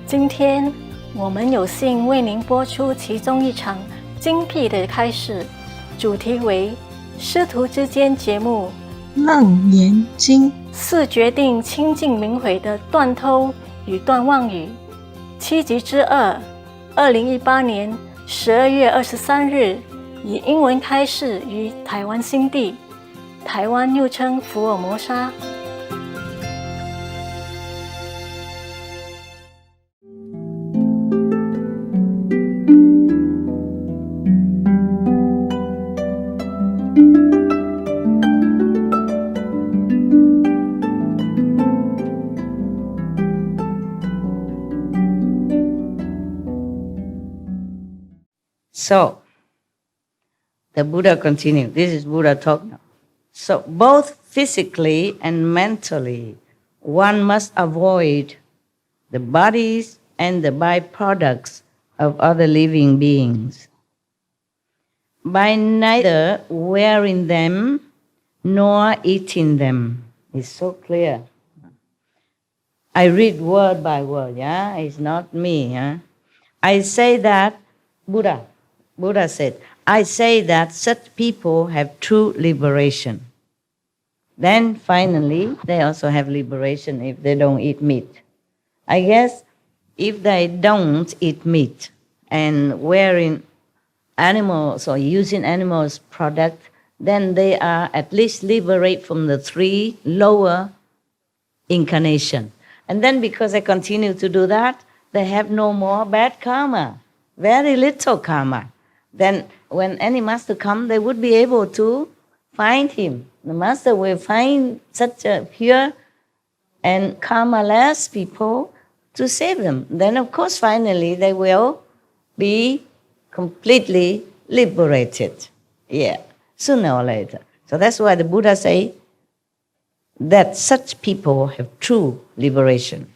今天我们有幸为您播出其中一场精辟的开示，主题为师徒之间节目楞严经4决定清净明慧的断偷与断妄语7集之2 2018年12月23日以英文开示于台湾新地，台湾又称福尔摩沙。So, the Buddha continued. This is Buddha talk now. So, both physically and mentally, one must avoid the bodies and the byproducts of other living beings by neither wearing them nor eating them. It's so clear. I read word by word, yeah? It's not me, yeah? I say that Buddha said, I say that such people have true liberation. Then finally, they also have liberation if they don't eat meat. I guess if they don't eat meat and wearing animals or using animals' product, then they are at least liberated from the 3 lower incarnations. And then because they continue to do that, they have no more bad karma, very little karma. Then when any master comes, they would be able to find him. The master will find such a pure and karma-less people to save them. Then of course finally they will be completely liberated. Yeah, sooner or later. So that's why the Buddha say that such people have true liberation.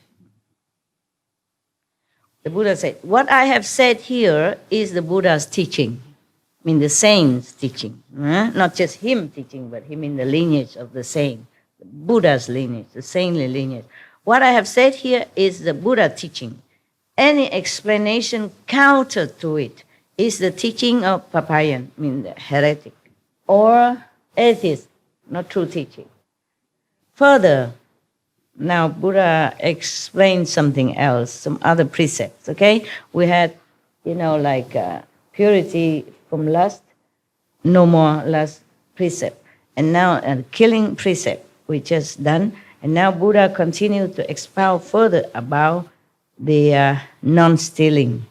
The Buddha said, what I have said here is the Buddha's teaching. I mean the saint's teaching. Not just him teaching, but him in the lineage of the saint. The Buddha's lineage, the saintly lineage. What I have said here is the Buddha teaching. Any explanation counter to it is the teaching of Papayan, I mean the heretic, or atheist, not true teaching. Further, now Buddha explained something else, some other precepts, okay? We had, like purity from lust, no more lust precept. And now killing precept, we just done. And now Buddha continued to expound further about the non-stealing.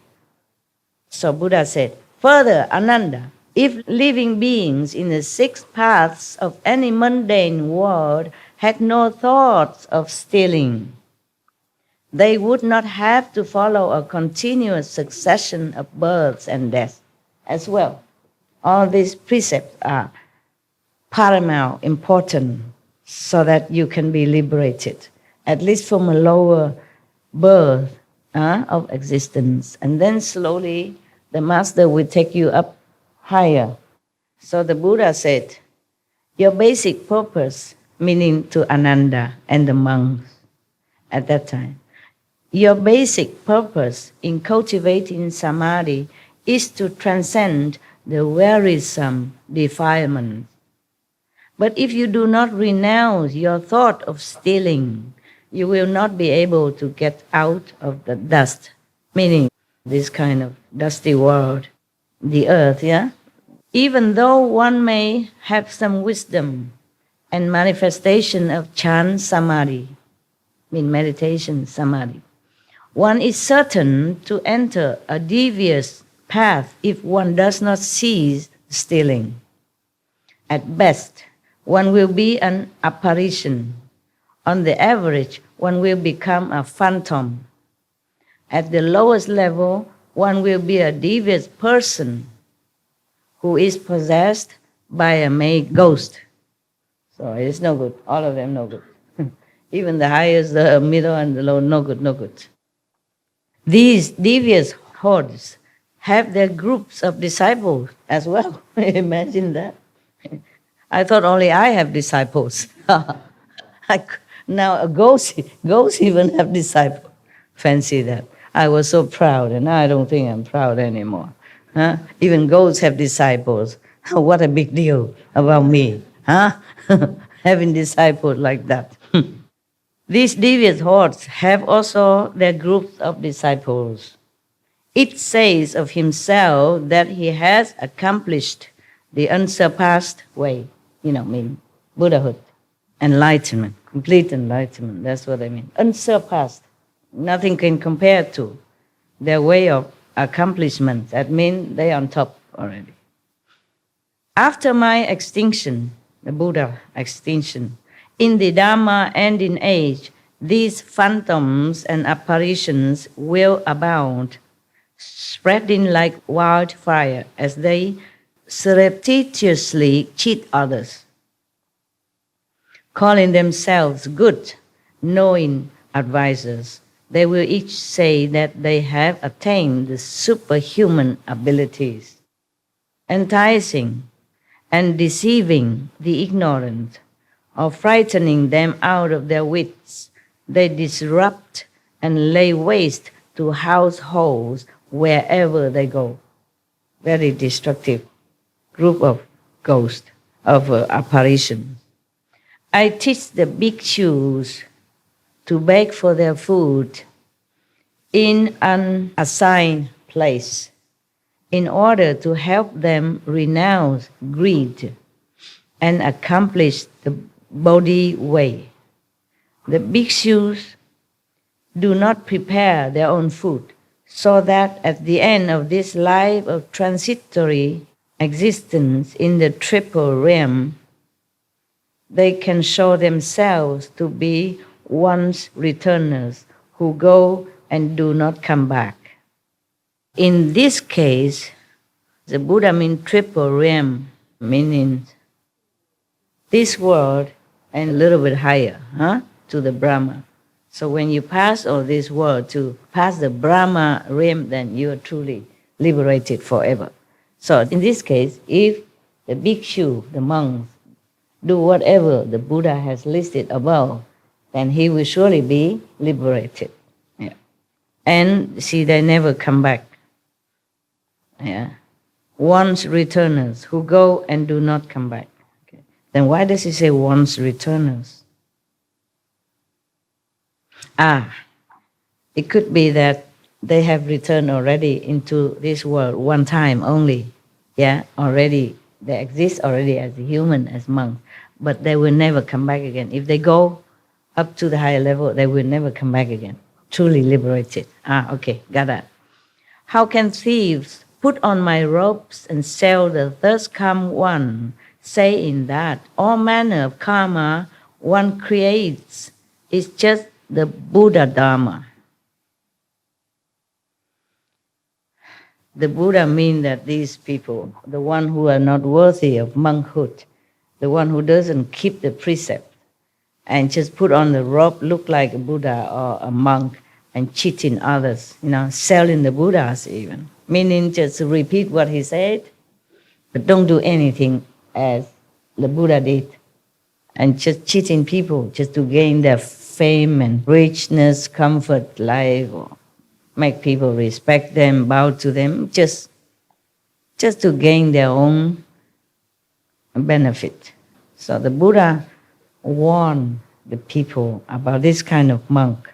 So Buddha said, further, Ananda, if living beings in the 6 paths of any mundane world had no thoughts of stealing, they would not have to follow a continuous succession of births and deaths as well. All these precepts are paramount, important, so that you can be liberated, at least from a lower birth of existence. And then slowly the master will take you up higher. So the Buddha said, your basic purpose, meaning to Ananda and the monks at that time, your basic purpose in cultivating samadhi is to transcend the wearisome defilement. But if you do not renounce your thought of stealing, you will not be able to get out of the dust, meaning this kind of dusty world, the earth, yeah? Even though one may have some wisdom and manifestation of Chan Samadhi, mean meditation Samadhi, one is certain to enter a devious path if one does not cease stealing. At best, one will be an apparition. On the average, one will become a phantom. At the lowest level, one will be a devious person who is possessed by a male ghost. So it's no good. All of them no good. Even the highest, the middle, and the low, no good, no good. These devious hordes have their groups of disciples as well. Imagine that. I thought only I have disciples. Now a ghost even have disciples. Fancy that. I was so proud, and now I don't think I'm proud anymore. Huh? Even goats have disciples. What a big deal about me, huh? Having disciples like that. These devious hordes have also their groups of disciples. It says of himself that he has accomplished the unsurpassed way, mean Buddhahood, enlightenment, complete enlightenment, that's what I mean. Unsurpassed, nothing can compare to their way of accomplishment. That means they're on top already. After my extinction, the Buddha extinction, in the Dharma and in age, these phantoms and apparitions will abound, spreading like wildfire as they surreptitiously cheat others, calling themselves good, knowing advisors. They will each say that they have attained the superhuman abilities, enticing and deceiving the ignorant, or frightening them out of their wits. They disrupt and lay waste to households wherever they go. Very destructive group of ghosts, of apparitions. I teach the bhikshus to beg for their food in an assigned place in order to help them renounce greed and accomplish the Bodhi way. The bhikshus do not prepare their own food, so that at the end of this life of transitory existence in the triple realm, they can show themselves to be once returners who go and do not come back. In this case, the Buddha means triple realm, meaning this world and a little bit higher, to the Brahma. So when you pass all this world to pass the Brahma realm, then you are truly liberated forever. So in this case, if the bhikshu, the monks, do whatever the Buddha has listed above, then he will surely be liberated. Yeah. And see, they never come back. Yeah. Once returners who go and do not come back. Okay. Then why does he say once returners? It could be that they have returned already into this world one time only. Yeah, already they exist already as a human, as monks, but they will never come back again. If they go up to the higher level, they will never come back again. Truly liberated. Okay, got that. How can thieves put on my robes and sell the thus come one, saying that all manner of karma one creates is just the Buddha Dharma? The Buddha means that these people, the one who are not worthy of monkhood, the one who doesn't keep the precept and just put on the robe, look like a Buddha or a monk and cheating others, selling the Buddhas even. Meaning just repeat what he said, but don't do anything as the Buddha did. And just cheating people just to gain their fame and richness, comfort, life, or make people respect them, bow to them, just to gain their own benefit. So the Buddha warned the people about this kind of monk,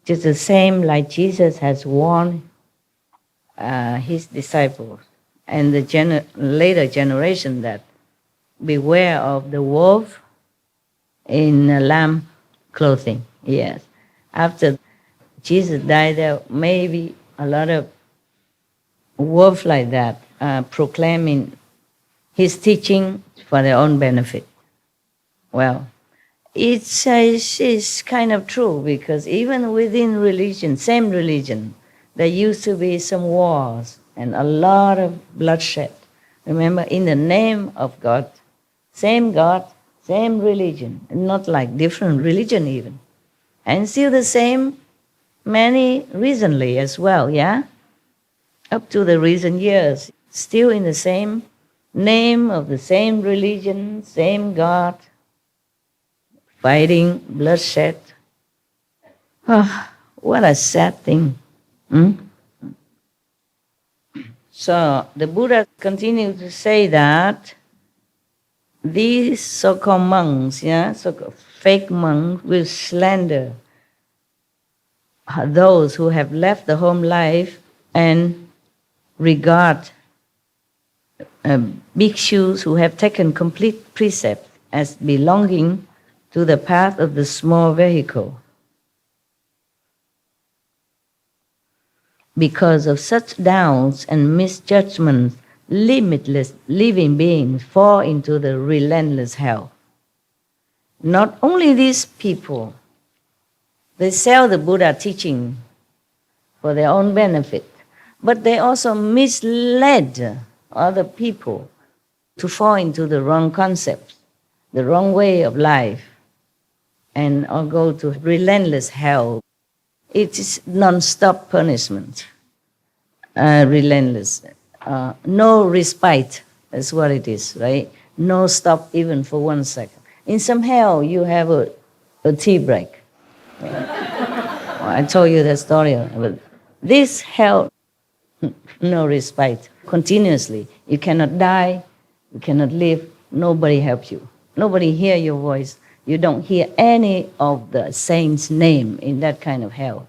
just the same like Jesus has warned his disciples and the later generation that beware of the wolf in lamb clothing. Yes. After Jesus died, there may be a lot of wolves like that proclaiming his teaching for their own benefit. Well, it's kind of true, because even within religion, same religion, there used to be some wars and a lot of bloodshed. Remember, in the name of God, same religion, not like different religion even. And still the same, many recently as well, yeah? Up to the recent years, still in the same name of the same religion, same God, fighting, bloodshed. Oh, what a sad thing. Hmm? So the Buddha continued to say that these so-called monks, so-called fake monks, will slander those who have left the home life and regard bhikshus who have taken complete precept as belonging to the path of the small vehicle. Because of such doubts and misjudgments, limitless living beings fall into the relentless hell. Not only these people, they sell the Buddha teaching for their own benefit, but they also misled other people to fall into the wrong concepts, the wrong way of life, and or go to relentless hell. It is non-stop punishment, relentless. No respite is what it is, right? No stop even for 1 second. In some hell, you have a tea break. I told you that story. But this hell, no respite, continuously. You cannot die, you cannot live, nobody helps you. Nobody hear your voice. You don't hear any of the saints' name in that kind of hell.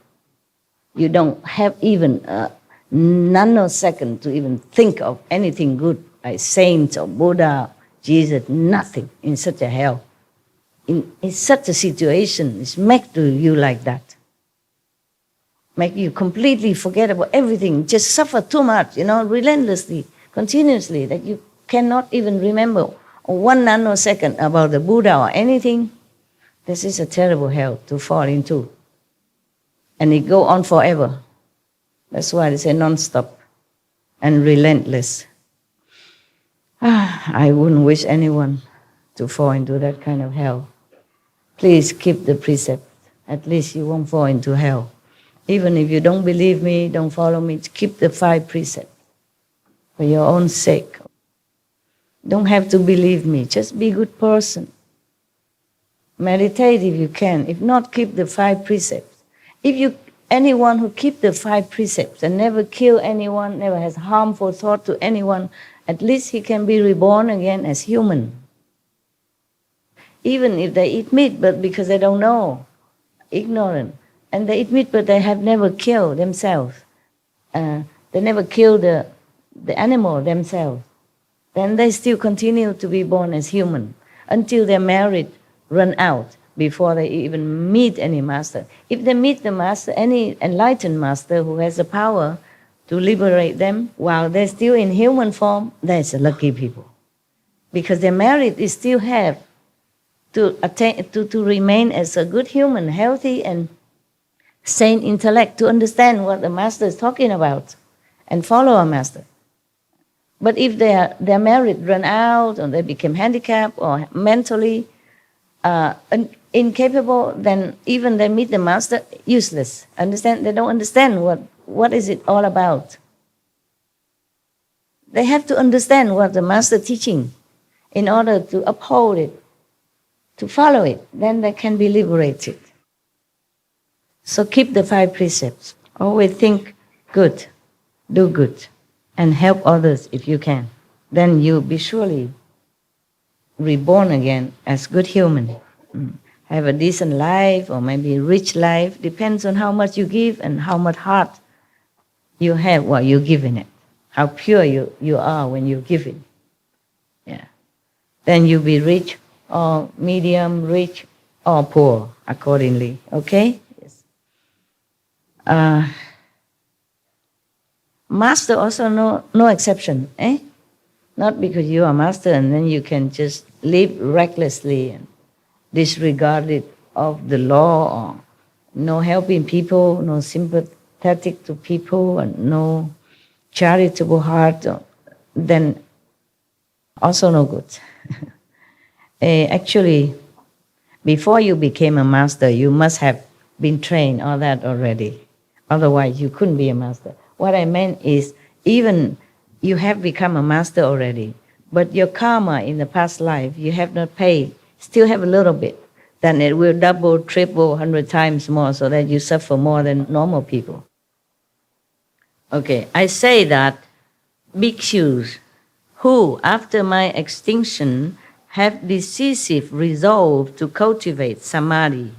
You don't have even a nanosecond to even think of anything good, like saints or Buddha, Jesus, nothing in such a hell. In such a situation, it's made to you like that. Make you completely forget about everything, just suffer too much, relentlessly, continuously, that you cannot even remember 1 nanosecond about the Buddha or anything. This is a terrible hell to fall into. And it go on forever. That's why they say non-stop and relentless. I wouldn't wish anyone to fall into that kind of hell. Please keep the precept. At least you won't fall into hell. Even if you don't believe me, don't follow me, keep the 5 precepts for your own sake. Don't have to believe me. Just be a good person. Meditate if you can. If not, keep the 5 precepts. Anyone who keep the 5 precepts and never kill anyone, never has harmful thought to anyone, at least he can be reborn again as human. Even if they eat meat, but because they don't know, ignorant, and they eat meat, but they have never killed themselves. They never killed the animal themselves. Then they still continue to be born as human until their merit run out before they even meet any master. If they meet the master, any enlightened master who has the power to liberate them while they're still in human form, that's lucky people. Because their merit is still have to attain to remain as a good human, healthy and sane intellect, to understand what the master is talking about and follow a master. But if their merit run out or they become handicapped or mentally incapable, then even they meet the master, useless. Understand? They don't understand what is it all about. They have to understand what the master teaching in order to uphold it, to follow it. Then they can be liberated. So keep the 5 precepts. Always think good, do good, and help others if you can. Then you'll be surely reborn again as good human. Have a decent life or maybe a rich life. Depends on how much you give and how much heart you have while you're giving it. How pure you are when you're giving. Yeah. Then you'll be rich or medium, rich or poor accordingly. Okay? Yes. Master also no exception. Not because you are master and then you can just live recklessly and disregarded of the law, or no helping people, no sympathetic to people, and no charitable heart, then also no good. Actually, before you became a master, you must have been trained all that already. Otherwise, you couldn't be a master. What I meant is, even you have become a master already, but your karma in the past life, you have not paid, still have a little bit, then it will double, triple, 100 times more, so that you suffer more than normal people. Okay, I say that bhikkhus who, after my extinction, have decisive resolve to cultivate samadhi,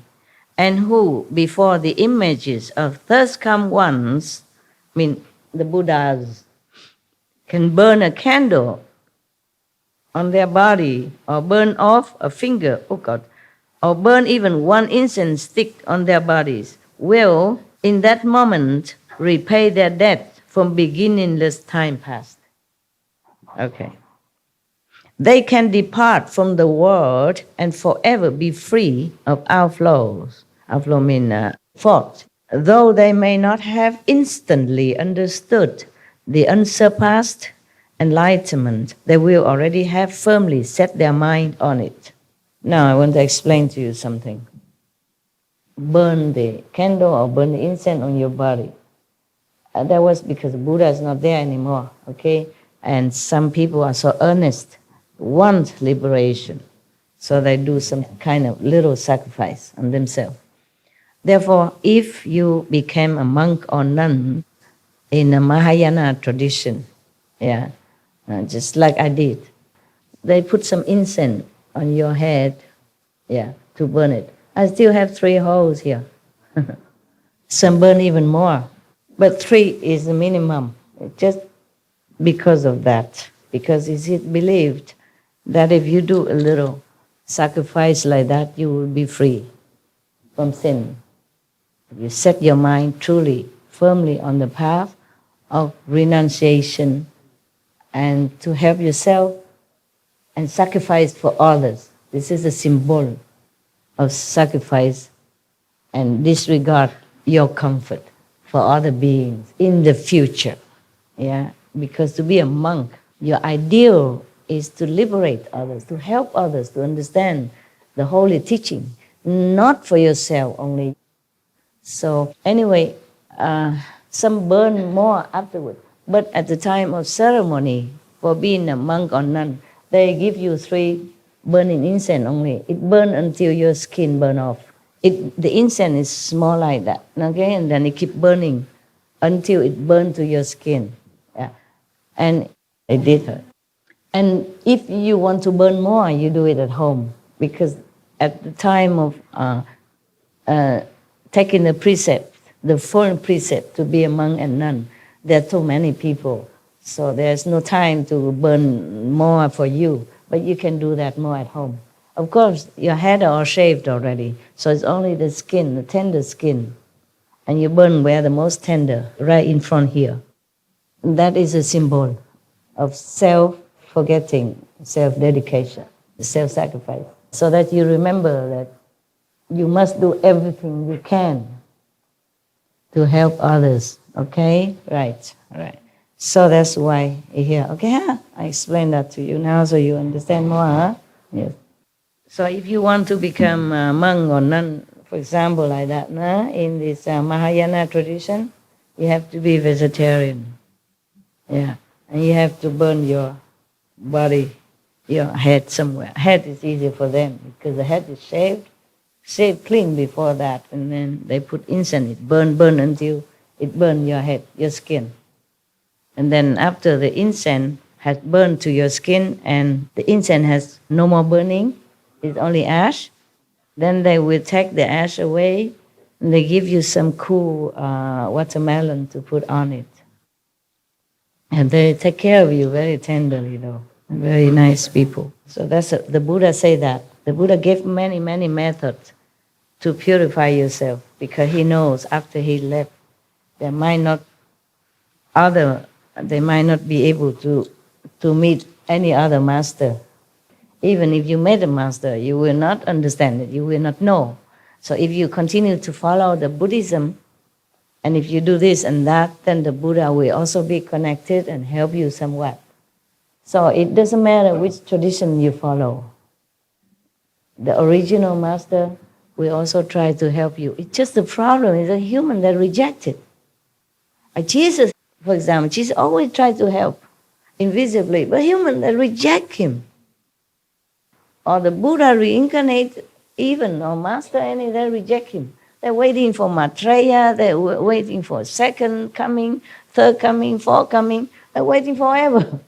and who, before the images of thus come ones, the Buddhas, can burn a candle on their body, or burn off a finger, or burn even one incense stick on their bodies, will, in that moment, repay their debt from beginningless time past. Okay. They can depart from the world and forever be free of outflows. Outflow means fault. Though they may not have instantly understood the unsurpassed enlightenment, they will already have firmly set their mind on it. Now I want to explain to you something. Burn the candle or burn the incense on your body. That was because Buddha is not there anymore, okay? And some people are so earnest, want liberation, so they do some kind of little sacrifice on themselves. Therefore, if you became a monk or nun in a Mahayana tradition, just like I did, they put some incense on your head, to burn it. I still have 3 holes here. Some burn even more, but 3 is the minimum, just because of that. Because it's believed that if you do a little sacrifice like that, you will be free from sin. If you set your mind truly, firmly on the path of renunciation and to help yourself and sacrifice for others. This is a symbol of sacrifice and disregard your comfort for other beings in the future. Because to be a monk, your ideal is to liberate others, to help others to understand the holy teaching, not for yourself only. So anyway, some burn more afterward. But at the time of ceremony, for being a monk or nun, they give you 3 burning incense only. It burns until your skin burn off. The incense is small like that, okay? And then it keep burning until it burns to your skin. And it did hurt. And if you want to burn more, you do it at home. Because at the time of taking the precept, the foreign precept to be a monk and nun, there are too many people. So there's no time to burn more for you. But you can do that more at home. Of course, your head are all shaved already. So it's only the skin, the tender skin. And you burn where the most tender, right in front here. And that is a symbol of self-forgetting, self-dedication, self-sacrifice. So that you remember that you must do everything you can to help others. Okay? Right. So that's why you're here. Okay, I explained that to you now so you understand more, huh? Yes. So if you want to become a monk or nun, for example, like that, in this Mahayana tradition, you have to be vegetarian. And you have to burn your body, your head somewhere. Head is easy for them because the head is shaved clean before that, and then they put incense, it burn until it burn your head, your skin. And then after the incense has burned to your skin and the incense has no more burning, it's only ash, then they will take the ash away and they give you some cool watermelon to put on it. And they take care of you very tenderly, though. Very nice people. So the Buddha say that. The Buddha gave many, many methods to purify yourself because he knows after he left, they might not be able to meet any other master. Even if you met a master, you will not understand it, you will not know. So if you continue to follow the Buddhism, and if you do this and that, then the Buddha will also be connected and help you somewhat. So it doesn't matter which tradition you follow. The original master will also try to help you. It's just the problem is a human that rejects it. Jesus, for example, Jesus always tried to help invisibly, but humans that reject him. Or the Buddha reincarnate even, or master any, they reject him. They're waiting for Maitreya, they're waiting for second coming, third coming, fourth coming. They're waiting forever.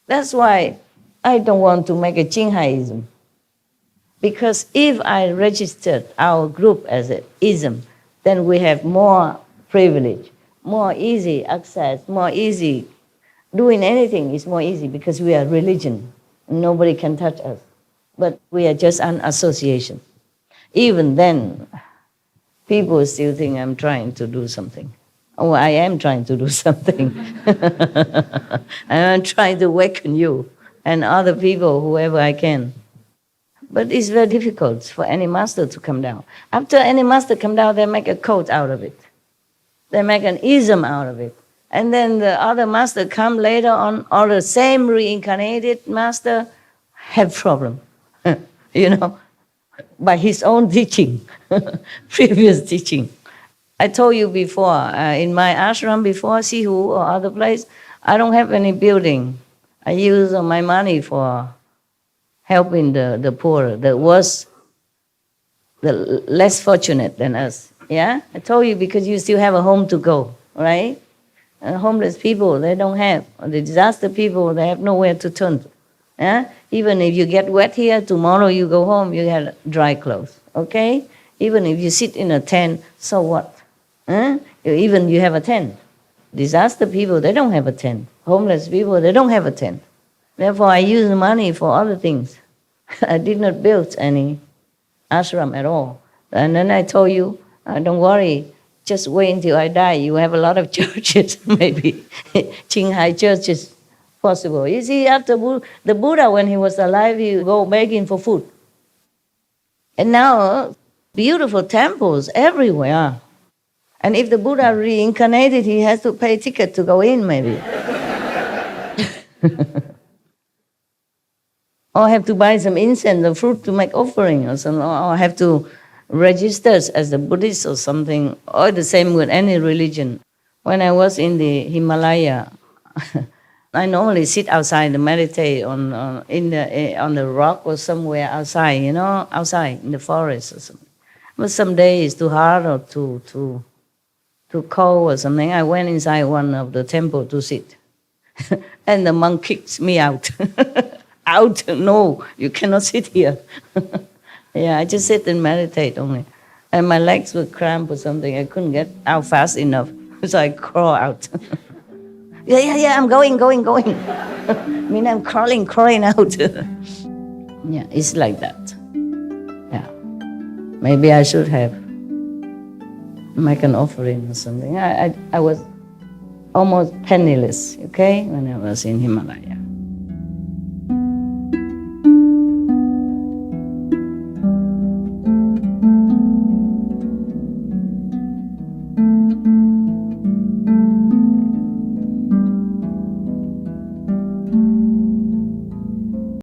That's why I don't want to make a Jinghaiism. Because if I registered our group as an ism, then we have more privilege, more easy access, more easy. Doing anything is more easy because we are religion. Nobody can touch us. But we are just an association. Even then, people still think I'm trying to do something. Oh, I am trying to do something. I'm trying to awaken you and other people, whoever I can. But it's very difficult for any master to come down. After any master come down, they make a code out of it. They make an ism out of it. And then the other master come later on, or the same reincarnated master have problem, by his own teaching, previous teaching. I told you before, in my ashram before, Sihu or other place, I don't have any building. I use my money for helping the poor, the worse, the less fortunate than us. Yeah? I told you because you still have a home to go, right? Homeless people, they don't have. The disaster people, they have nowhere to turn to. Yeah? Even if you get wet here, tomorrow you go home, you have dry clothes. Okay? Even if you sit in a tent, so what? Even you have a tent. Disaster people, they don't have a tent. Homeless people, they don't have a tent. Therefore, I use money for other things. I did not build any ashram at all. And then I told you, don't worry, just wait until I die. You have a lot of churches, maybe. Qinghai church is possible. You see, after the Buddha, when he was alive, he would go begging for food. And now, beautiful temples everywhere. And if the Buddha reincarnated, he has to pay a ticket to go in, maybe. Or have to buy some incense or fruit to make offering or something, or have to register as a Buddhist or something, or the same with any religion. When I was in the Himalaya, I normally sit outside and meditate on the rock or somewhere outside, outside in the forest or something. But some days it's too hard or too cold or something. I went inside one of the temple to sit. And the monk kicked me out. Out, no, you cannot sit here. Yeah, I just sit and meditate only. And my legs were cramped or something. I couldn't get out fast enough. So I crawl out. Yeah, I'm going. I mean, I'm crawling out. Yeah, it's like that. Yeah. Maybe I should have make an offering or something. I was almost penniless, okay, when I was in Himalaya.